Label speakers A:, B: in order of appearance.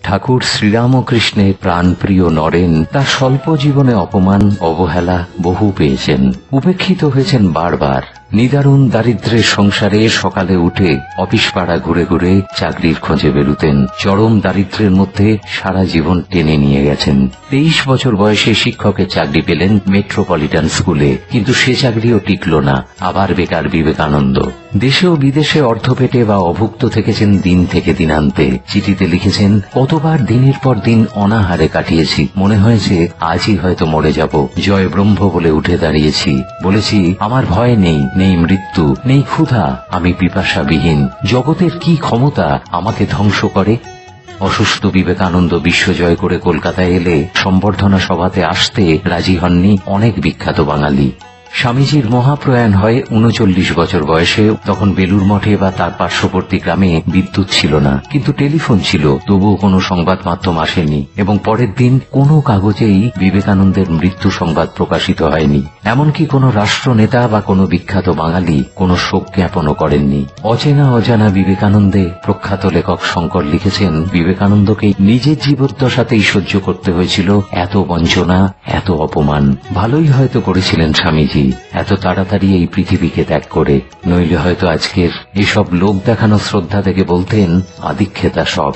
A: ঠাকুর শ্রীরামকৃষ্ণের প্রাণপ্রিয় নরেন তার স্বল্প জীবনে অপমান অবহেলা বহু পেয়েছেন, উপেক্ষিত হয়েছেন বারবার। নিদারুণ দারিদ্র্যের সংসারে সকালে উঠে অফিস পাড়া ঘুরে ঘুরে চাকরির খোঁজে বেরুতেন। চরম দারিদ্র্যের মধ্যে সারা জীবন টেনে নিয়ে গেছেন। 23 বছর বয়সে শিক্ষকের চাকরি পেলেন মেট্রোপলিটন স্কুলে, কিন্তু সে চাকরিও টিকল না। আবার বেকার বিবেকানন্দ। দেশে ও বিদেশে অর্ধপেটে বা অভুক্ত থেকেছেন দিন থেকে দিনান্তে। চিঠিতে লিখেছেন, কতবার দিনের পর দিন অনাহারে কাটিয়েছি, মনে হয়েছে আজই হয়তো মরে যাব। জয় ব্রহ্ম বলে উঠে দাঁড়িয়েছি। বলেছি, আমার ভয় নেই, নেই মৃত্যু, নেই ক্ষুধা, আমি পিপাসাবিহীন। জগতের কি ক্ষমতা আমাকে ধ্বংস করে? অসুস্থ বিবেকানন্দ বিশ্বজয় করে কলকাতায় এলে সম্বর্ধনা সভাতে আসতে রাজি হননি অনেক বিখ্যাত বাঙালি। স্বামীজির মহাপ্রয়াণ হয় 39 বছর বয়সে। তখন বেলুর মঠে বা তার পার্শ্ববর্তী গ্রামে বিদ্যুৎ ছিল না, কিন্তু টেলিফোন ছিল। তবুও কোনো সংবাদ মাধ্যম আসেনি এবং পরের দিন কোনো কাগজেই বিবেকানন্দের মৃত্যু সংবাদ প্রকাশিত হয়নি। এমনকি কোনো রাষ্ট্রনেতা বা কোনো বিখ্যাত বাঙালি কোনো শোক জ্ঞাপনও করেননি। অচেনা অজানা বিবেকানন্দে প্রখ্যাত লেখক শঙ্কর লিখেছেন, বিবেকানন্দকে নিজের জীবদ্দশাতেই সহ্য করতে হয়েছিল এত বঞ্চনা, এত অপমান। ভালোই হয়তো করেছিলেন স্বামীজি এত তাড়াতাড়ি এই পৃথিবীকে ত্যাগ করে, নইলে হয়তো আজকের এসব লোক দেখানো শ্রদ্ধা থেকে বলতেন, আদিক্ষেতা সব।